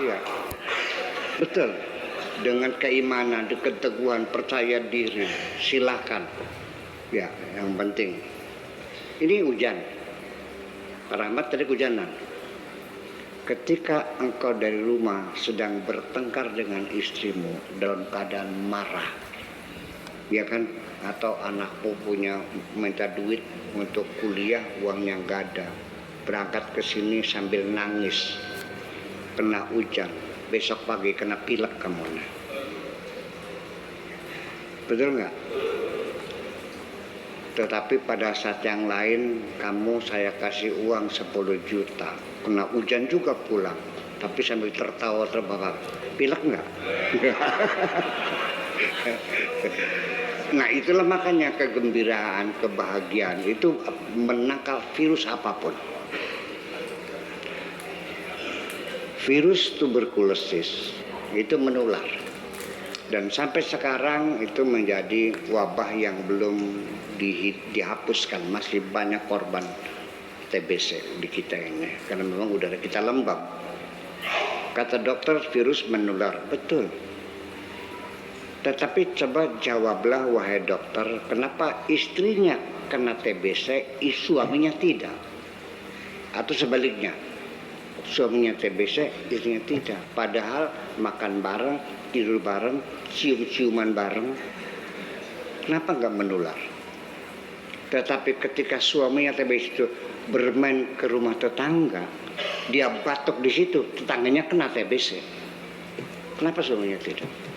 Iya, betul. Dengan keimanan, keteguhan, percaya diri, silakan. Ya, yang penting. Ini hujan. Pak Rahmat tadi hujanan. Ketika engkau dari rumah sedang bertengkar dengan istrimu dalam keadaan marah, ya kan? Atau anakmu punya minta duit untuk kuliah, uangnya nggak ada, berangkat ke sini sambil nangis, kena hujan, besok pagi kena pilek kamu, nah. Betul nggak? Tetapi pada saat yang lain kamu saya kasih uang 10 juta, kena hujan juga pulang, tapi sambil tertawa terbahak, pilek nggak? Nah itulah makanya kegembiraan, kebahagiaan itu menangkal virus apapun. Virus tuberkulosis itu menular, dan sampai sekarang itu menjadi wabah yang belum dihapuskan. Masih banyak korban TBC di kita ini karena memang udara kita lembab. Kata dokter virus menular, betul. Tetapi coba jawablah wahai dokter, kenapa istrinya kena TBC, suaminya tidak? Atau sebaliknya, suaminya TBC, istrinya tidak. Padahal makan bareng, tidur bareng, cium-ciuman bareng. Kenapa nggak menular? Tetapi ketika suaminya TBC itu bermain ke rumah tetangga, dia batuk di situ, tetangganya kena TBC. Kenapa suaminya tidak?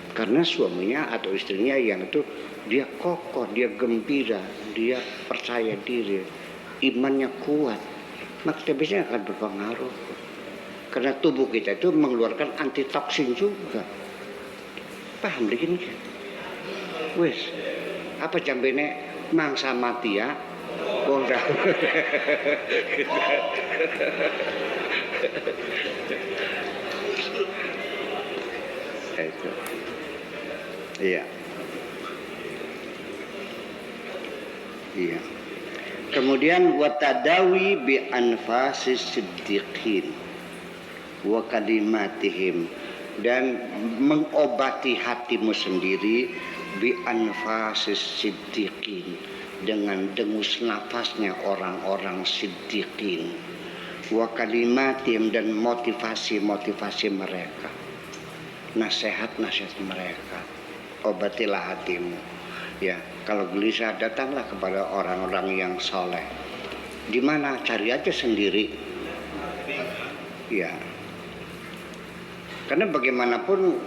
Karena suaminya atau istrinya yang itu dia kokoh, dia gembira, dia percaya diri, imannya kuat, maka TBC akan berpengaruh. Karena tubuh kita itu mengeluarkan antitoksin juga. Paham begini kan? Wes, apa jambene mangsa mati ya? Oh, dah. Itu. Iya. Iya. Kemudian watadawi bi anfasis siddiqin wa kalimatihim, dan mengobati hatimu sendiri bi anfasis siddiqin, dengan dengus nafasnya orang-orang siddiqin, wa kalimatihim, dan motivasi-motivasi mereka, nasihat-nasihat mereka. Obatilah hatimu. Ya, kalau gelisah datanglah kepada orang-orang yang soleh. Di mana? Cari aja sendiri. Ya. Karena bagaimanapun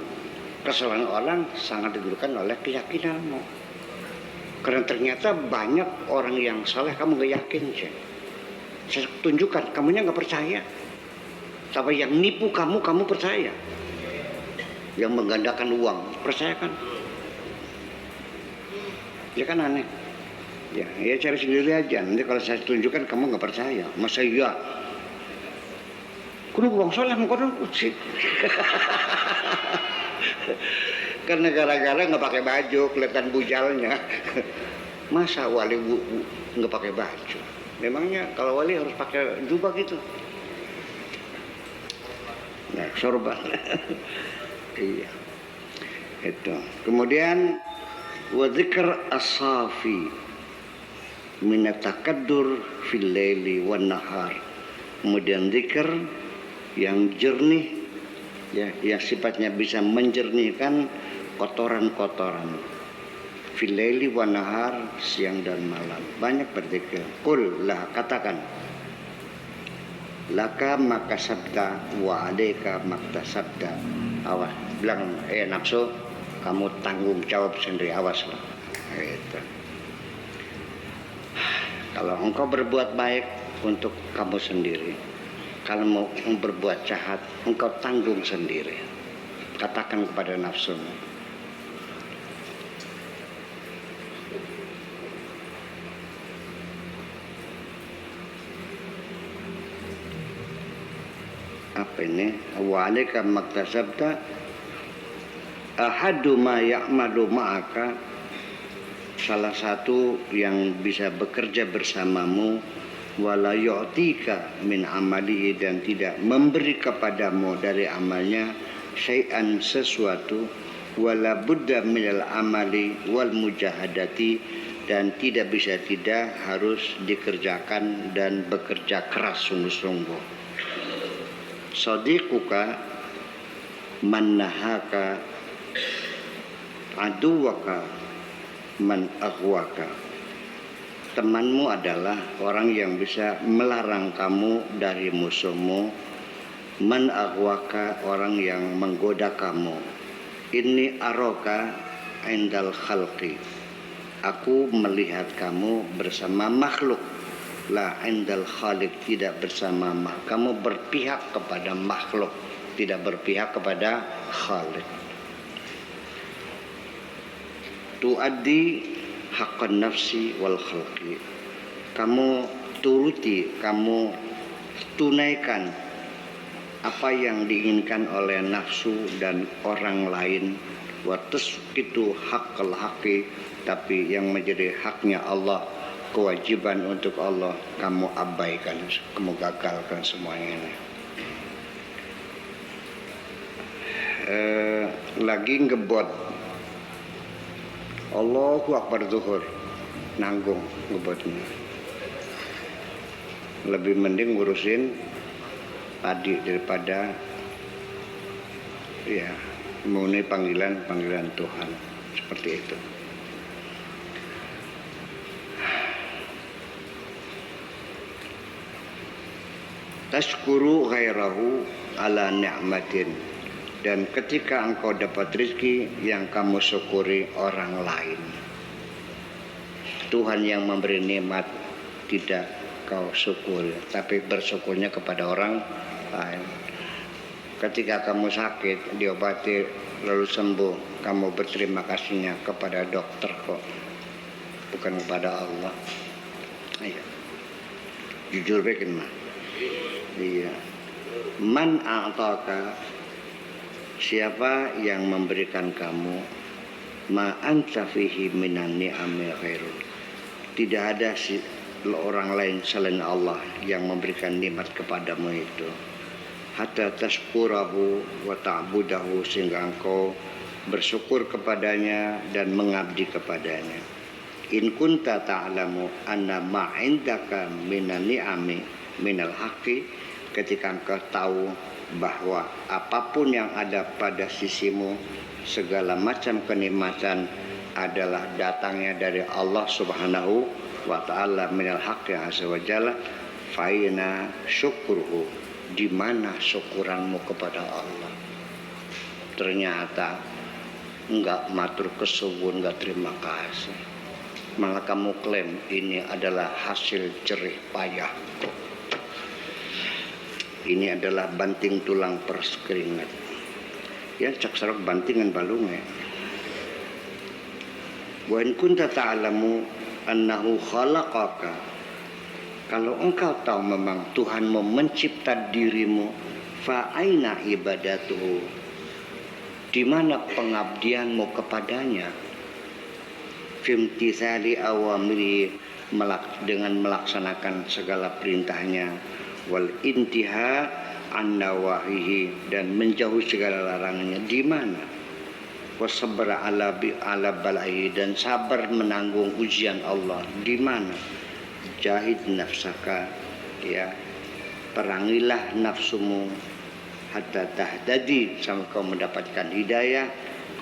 kesalahan orang sangat ditentukan oleh keyakinanmu. Karena ternyata banyak orang yang soleh kamu gak yakin, sih. Saya tunjukkan, kamunya gak percaya. Tapi yang nipu kamu percaya. Yang menggandakan uang, percaya kan? Ya kan aneh. Ya cari sendiri aja. Nanti kalau saya tunjukkan kamu nggak percaya. Masa iya? Kudu uang soleh mau kudu sih. Karena gara-gara nggak pakai baju, kelihatan bujalnya. Masa wali nggak pakai baju? Memangnya kalau wali harus pakai jubah gitu? Nah, sorban. Iya. Itu. Kemudian wa dzikr as-safi min at-takaddur fil laili wan nahar. Kemudian zikir yang jernih, ya, yang sifatnya bisa menjernihkan kotoran-kotoran. Fil laili wan nahar, siang dan malam. Banyak berzikir. Qul lah, katakan. Laka maka sabda wa alayka maktasabda. Awas, bilang nafsu, kamu tanggung jawab sendiri, awas lah. Gitu. Kalau engkau berbuat baik untuk kamu sendiri, kalau mau berbuat jahat, engkau tanggung sendiri. Katakan kepada nafsumu. Apa ini? Wa alika maktasabta ahadu ma ya'malu ma'aka, salah satu yang bisa bekerja bersamamu wala yu'tika min amalihi, dan tidak memberi kepadamu dari amalnya syai'an sesuatu, wala budda minal amali wal mujahadati, dan tidak bisa tidak harus dikerjakan dan bekerja keras sungguh-sungguh. Sadiquka man nahaka, aduwaka man aghwaka. Temanmu adalah orang yang bisa melarang kamu dari musuhmu. Man aghwaka, orang yang menggoda kamu. Inni aroka indal khalqi, aku melihat kamu bersama makhluk. La indal khaliq, tidak bersama makhluk. Kamu berpihak kepada makhluk, tidak berpihak kepada khaliq. Tuaddi haqqan nafsi wal khalqi, kamu turuti, kamu tunaikan apa yang diinginkan oleh nafsu dan orang lain. Wa tasqitu haqqal haqqi, tapi yang menjadi haknya Allah, kewajiban untuk Allah, kamu abaikan, kamu gagalkan semuanya ini. Lagi ngebot Allahu Akbar zuhur, nanggung ngebotnya. Lebih mending ngurusin tadi daripada ya memenuhi panggilan Tuhan seperti itu. Tashkuru ghairahu ala ni'matin, dan ketika engkau dapat rezeki yang kamu syukuri orang lain. Tuhan yang memberi nikmat tidak kau syukuri, tapi bersyukurnya kepada orang lain. Ketika kamu sakit, diobati lalu sembuh, kamu berterima kasihnya kepada dokter kok, bukan kepada Allah. Iya. Jujur bikin mah. Iya. Man a'taka, siapa yang memberikan kamu ma anta fihi minan ni'ami khairun, tidak ada orang lain selain Allah yang memberikan nikmat kepadamu itu. Hatta tashkurahu wa ta'budahu, sehingga engkau bersyukur kepadanya dan mengabdi kepadanya. In kunta ta'lamu anna ma indaka minan ni'ami minal haqqi, ketika engkau tahu bahwa apapun yang ada pada sisimu, segala macam kenikmatan adalah datangnya dari Allah Subhanahu wa ta'ala minal haqqi azza wa jalla, faina syukruhu, di mana syukuranmu kepada Allah? Ternyata enggak matur kesuwun, enggak terima kasih, malah kamu klaim ini adalah hasil jerih payah, ini adalah banting tulang peres keringat. Ya cak sarok bantingan balungnya. Wa in kunta ta'lamu annahu khalaqaka, kalau engkau tahu memang Tuhanmu mencipta dirimu, fa aina ibadatuhu, di mana pengabdianmu kepadanya? Fimtisali awamri, dengan melaksanakan segala perintahnya, wal intiha an nawahihi, dan menjauhi segala larangannya. Di mana? Wasabra ala balai, dan sabar menanggung ujian Allah. Di mana? Jahid nafsaka, ya, perangilah nafsumu hatta tahdadi, sampai kau mendapatkan hidayah.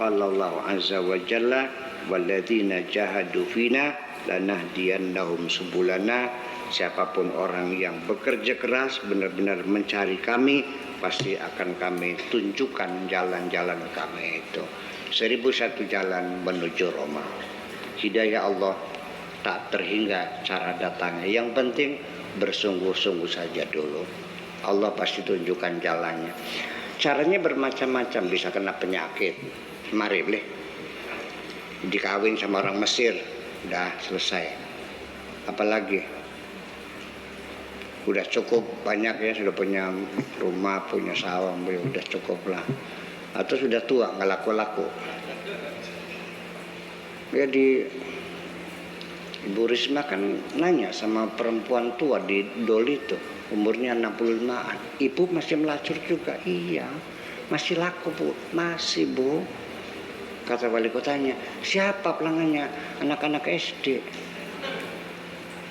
Qala Allah azza wa jalla, walladzina jahadu fina lanahdiyannahum subulana, siapapun orang yang bekerja keras benar-benar mencari kami, pasti akan kami tunjukkan jalan-jalan kami itu. 1001 jalan menuju Roma. Hidayah Allah tak terhingga cara datangnya. Yang penting bersungguh-sungguh saja dulu. Allah pasti tunjukkan jalannya. Caranya bermacam-macam, bisa kena penyakit. Mari boleh. Dikawin sama orang Mesir, udah selesai. Apalagi? Udah cukup banyak ya, sudah punya rumah, punya sawah, udah cukup lah. Atau sudah tua, nggak laku-laku. Ya Ibu Risma kan nanya sama perempuan tua di Dol itu, umurnya 65-an. Ibu masih melacur juga? Iya. Masih laku Bu? Masih Bu. Kata wali kotanya, siapa pelanggannya? Anak-anak SD.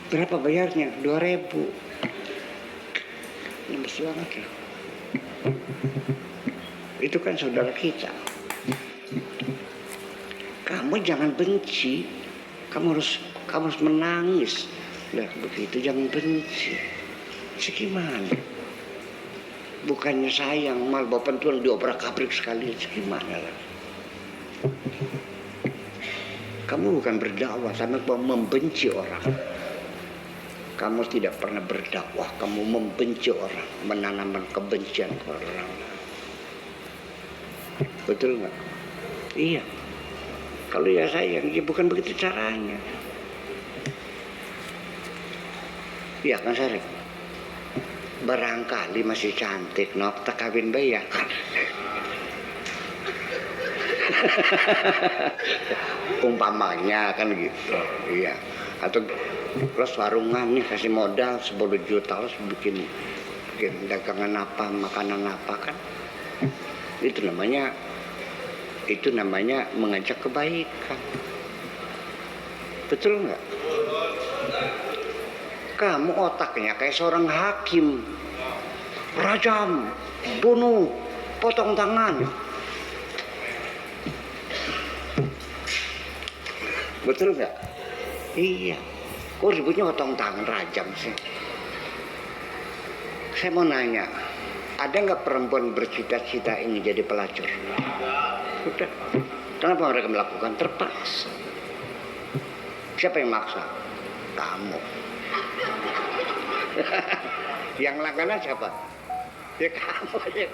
Berapa bayarnya? 2.000. Lemes banget loh. Itu kan saudara kita. Kamu jangan benci, kamu harus menangis. Lah begitu, jangan benci. Segimana? Bukannya sayang, mal bapak tuan diobrak-abrik sekali. Segimana lah? Kamu bukan berdakwah, sama membenci orang. Kamu tidak pernah berdakwah, kamu membenci orang, menanamkan kebencian ke orang. Betul nggak? Iya. Kalau ya sayang, ya bukan begitu caranya. Iya kan Sarip? Barangkali masih cantik, nok tak kawin bayi ya kan? Umpamanya kan gitu, iya. Atau terus warungan nih kasih modal 10 juta terus bikin dagangan apa, makanan apa kan? Itu namanya mengajak kebaikan. Betul nggak? Kamu otaknya kayak seorang hakim, rajam, bunuh, potong tangan. Betul nggak? Iya. Kok ributnya potong tangan, rajam sih? Saya mau nanya, ada nggak perempuan bercita-cita ini jadi pelacur? Udah. Kenapa mereka melakukan? Terpaksa. Siapa yang maksa? Kamu. Yang langganan siapa? Ya kamu aja.